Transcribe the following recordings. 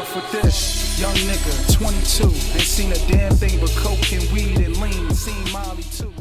Ruff with this, young nigga, 22, ain't seen a damn thing but coke and weed and lean, seen Molly too.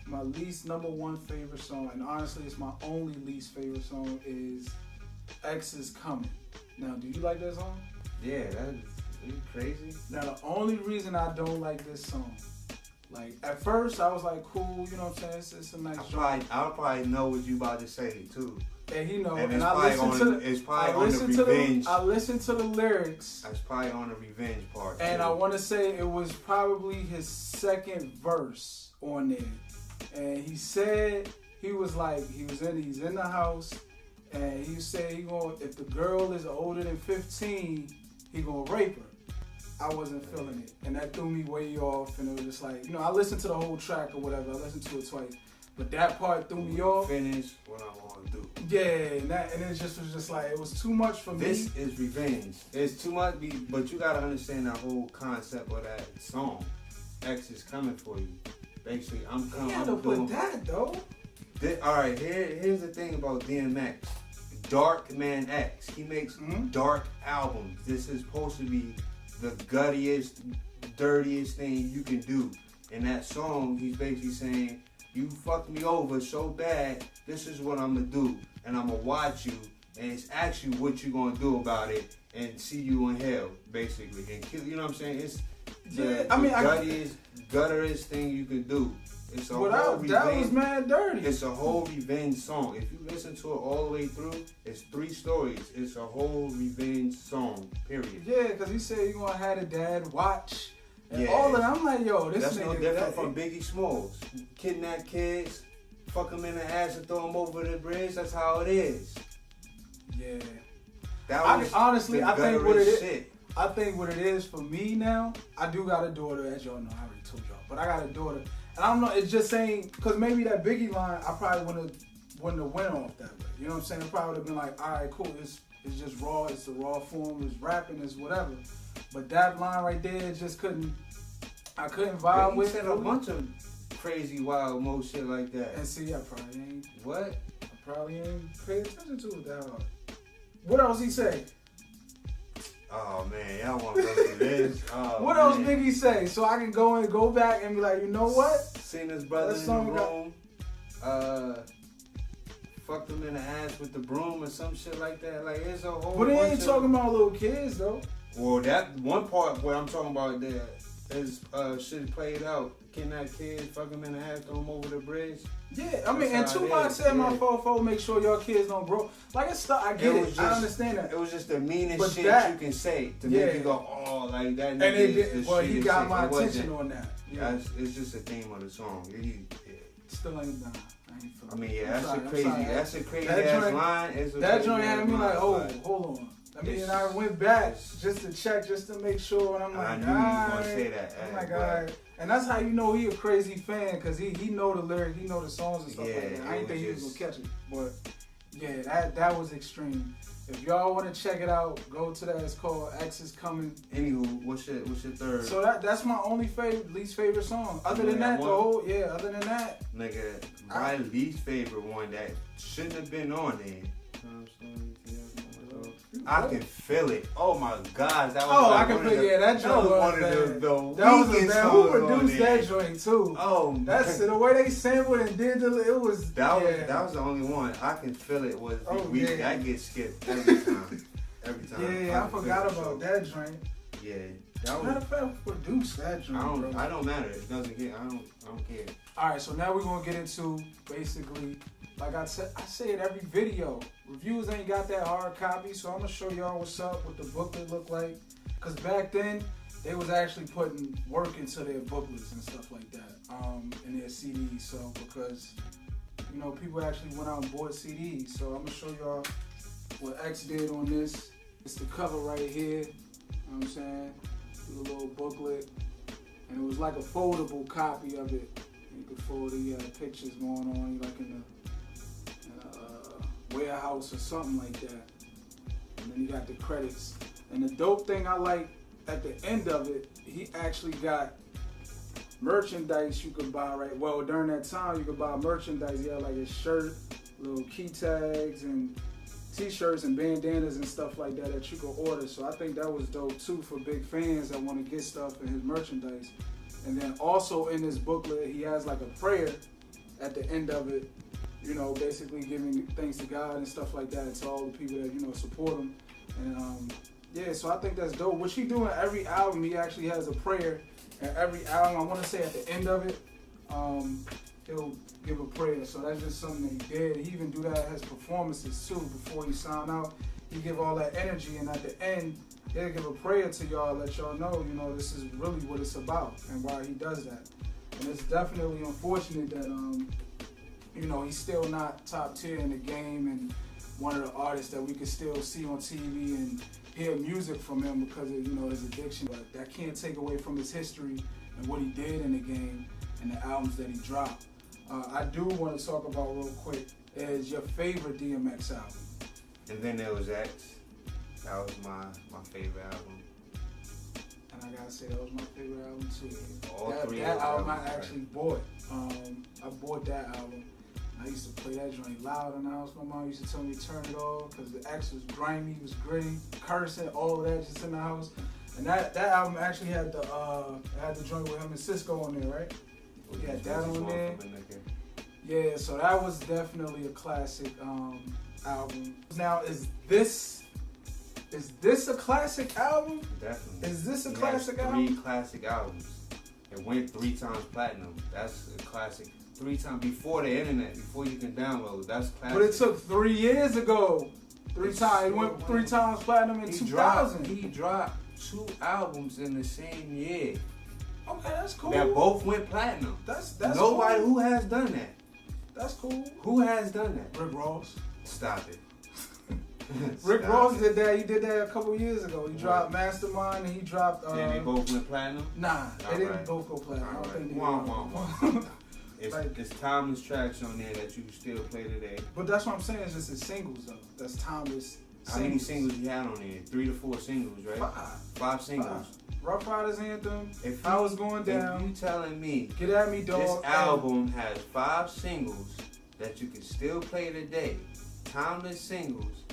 My least number one favorite song, and honestly it's my only least favorite song, is X Is Coming. Now, do you like that song? Yeah, that's crazy. Now, the only reason I don't like this song, like, at first I was like, cool, you know what I'm saying, it's a nice joint. I'll probably know what you about to say too. And he know, and I listened to the lyrics. That's probably on the revenge part. And too. I want to say it was probably his second verse on there. And he said he's in the house, and he said if the girl is older than 15, he gonna rape her. I wasn't feeling it, and that threw me way off. And it was just like, I listened to the whole track or whatever. I listened to it twice, but that part threw me off. Finish what I want to do. Yeah, and it was just like, it was too much for me. This is revenge. It's too much, but you gotta understand the whole concept of that song. X is coming for you. Basically, I'm coming. You gotta put that though. Alright, here's the thing about DMX. Dark Man X. He makes dark albums. This is supposed to be the guttiest, dirtiest thing you can do. In that song, he's basically saying, you fucked me over so bad, this is what I'm gonna do. And I'm gonna watch you, and it's actually what you're gonna do about it, and see you in hell, basically. And kill, you know what I'm saying? It's the guttiest thing you can do. It's a whole revenge. That was mad dirty. It's a whole revenge song. If you listen to it all the way through, it's 3 stories. It's a whole revenge song, period. Yeah, because he said you're gonna have a dad watch. And all of that, I'm like, yo, that's no different from Biggie Smalls. Kidnap kids, fuck them in the ass and throw them over the bridge. That's how it is. Yeah. Honestly, I think what it is for me now, I do got a daughter, as y'all know, I already told y'all, but I got a daughter. And I don't know, it's just saying, because maybe that Biggie line, I probably wouldn't have went off that way. You know what I'm saying? It probably would have been like, all right, cool, it's just raw, it's the raw form, it's rapping, it's whatever. But that line right there, just I couldn't vibe with. He said a bunch of crazy, wild, mo shit like that. And see, I probably ain't. What? I probably ain't pay attention to it that hard. What else he say? Oh man, y'all want to go through this? What else Biggie say? So I can go back and be like, you know what? Seen his brother in the room. Fucked him in the ass with the broom or some shit like that. Like, it's a whole. But he ain't talking about little kids though. Well, that one part where I'm talking about there is shit played out. Kidnap kids, fuck them in the ass, throw them over the bridge. Yeah, I mean, and Tupac said, my fofo, make sure your kids don't grow. Like, it's stuff, I get it. I understand that. It was just the meanest shit you can say to make you go, oh, like that. And he got my attention on that. Yeah. It's just the theme of the song. Still ain't done. I mean, yeah, that's a crazy ass line. That joint had me like, oh, hold on. I mean, and I went back just to check, just to make sure, and I'm like, I knew you was gonna say that. I'm like, all right. And that's how you know he a crazy fan, because he know the lyrics, he know the songs and stuff like that. I didn't think he was going to catch it. But, yeah, that was extreme. If y'all want to check it out, go to that. It's called X Is Coming. Anywho, what's your third? So that's my only least favorite song. Other than that, nigga, my least favorite one that shouldn't have been on there. I can feel it. Oh my God, that was. Oh, I can feel it. That joint was one of the weakest songs. Who produced that joint too? Oh, that's the way they sampled and did it was. That was the only one. I can feel it was weak. Yeah. That gets skipped every time. Every time. Yeah, I forgot about that joint. Yeah, matter of fact, produced that joint. I don't matter. It doesn't get. I don't care. All right, so now we're gonna get into basically. Like I say it every video. Reviews ain't got that hard copy, so I'm gonna show y'all what's up, what the booklet look like. Cause back then, they was actually putting work into their booklets and stuff like that, in their CDs. So because, people actually went out and bought CDs. So I'm gonna show y'all what X did on this. It's the cover right here. You know what I'm saying? The little booklet, and it was like a foldable copy of it. You could fold it. You had pictures going on, like in a warehouse or something like that, and then you got the credits. And the dope thing I like at the end of it, he actually got merchandise you could buy. Right, well, during that time you could buy merchandise. He had like his shirt, little key tags, and t-shirts and bandanas and stuff like that you can order. So I think that was dope too for big fans that want to get stuff in his merchandise. And then also in this booklet, he has like a prayer at the end of it, you know, basically giving thanks to God and stuff like that, and to all the people that, you know, support him. And yeah, so I think that's dope. What he do in every album, he actually has a prayer. And every album, I want to say at the end of it, he'll give a prayer. So that's just something that he did. He even do that at his performances too. Before he sign out, he give all that energy, and at the end, he'll give a prayer to y'all, let y'all know, you know, this is really what it's about and why he does that. And it's definitely unfortunate that, you know, he's still not top tier in the game and one of the artists that we could still see on TV and hear music from him because of, you know, his addiction. But that can't take away from his history and what he did in the game and the albums that he dropped. I do want to talk about real quick is your favorite DMX album. And then there was X. That was my favorite album. And I gotta say that was my favorite album too. All three that of album albums, I actually bought. I bought that album. I used to play that joint loud in the house. My mom used to tell me to turn it off because the X was grimy, was gritty, cursing, all of that just in the house. And that album actually had the joint with him and Cisco on there, right? We had that on there. Yeah, so that was definitely a classic album. Now, is this a classic album? Definitely. Is this a classic album? 3 classic albums. It went 3 times platinum. That's a classic. 3 times before the internet, before you can download. That's classic. But it took 3 years ago. 3 times. It went 3 times platinum in 2000. He dropped 2 albums in the same year. Okay, that's cool. That both went platinum. That's nobody cool. who has done that. That's cool. Who has done that? Rick Ross. Stop it. Rick Ross did that. He did that a couple years ago. He dropped Mastermind and he dropped. And they both went platinum? Nah, they didn't both go platinum. I don't think they It's timeless tracks on there that you can still play today. But that's what I'm saying. It's just his singles though. That's timeless. How many singles you had on there? 3 to 4 singles, right? 5 singles. 5. Ruff Ryders Anthem. If I Was Going Down. If you telling me Get At Me Dog. This album has 5 singles that you can still play today, timeless singles.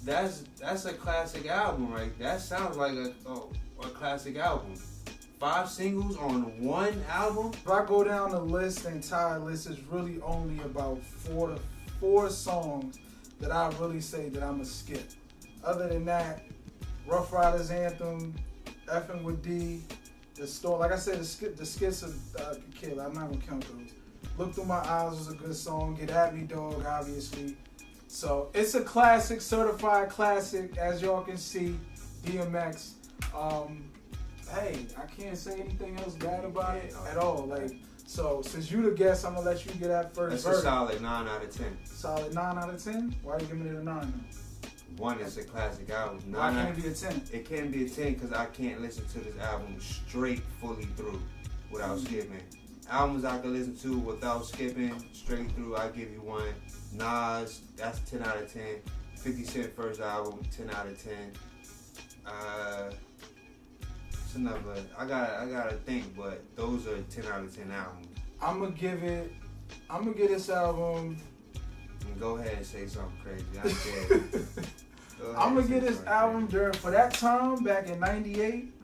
That's a classic album, right? That sounds like a classic album. 5 singles on 1 album. If I go down the list, the entire list is really only about 4 songs that I really say that I'm gonna skip. Other than that, Ruff Ryders Anthem, Effing with D, the store. Like I said, the skits of Kid. I'm not gonna count those. Look Through My Eyes was a good song. Get At Me Dog, obviously. So it's a classic, certified classic, as y'all can see. DMX. Hey, I can't say anything else bad about it at all. Like, so since you the guest, I'm gonna let you get that first. That's a solid 9 out of 10. Solid 9 out of 10. Why are you giving it a 9 then? 1 is a classic album. Why can't it be a 10? It can't be a 10 because I can't listen to this album straight, fully through without skipping. Albums I can listen to without skipping straight through, I give you 1. Nas, that's 10 out of 10. 50 Cent first album, 10 out of 10. It's another. I gotta think, but those are 10 out of 10 albums. I'm gonna give this album. Go ahead and say something crazy. I can't. I'm gonna give this album for that time back in '98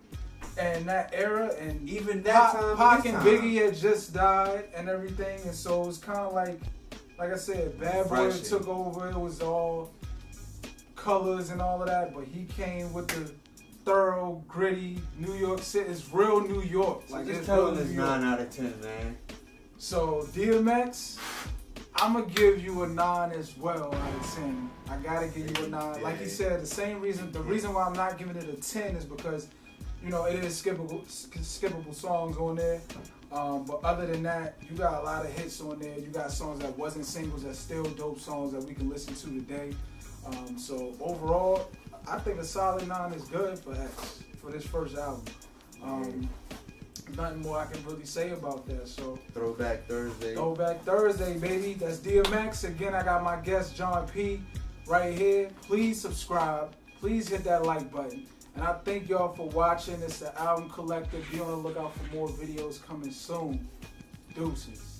and that era, and even that time, Pac and Biggie had just died and everything, and so it was kind of like I said, Bad Boy took over. It was all colors and all of that, but he came with the thorough, gritty New York City. It's real New York. So like just tell him it's 9 out of 10, man. So DMX, I'm gonna give you a 9 as well out of 10. I gotta give you a 9. Like you said, the reason why I'm not giving it a 10 is because, you know, it is skippable songs on there. But other than that, you got a lot of hits on there. You got songs that wasn't singles that's still dope songs that we can listen to today. So overall, I think a solid 9 is good for X, for this first album. Nothing more I can really say about that. So Throwback Thursday. Throwback Thursday, baby. That's DMX. Again, I got my guest John P right here. Please subscribe. Please hit that like button. And I thank y'all for watching. It's the Album Collective. Be on the lookout for more videos coming soon. Deuces.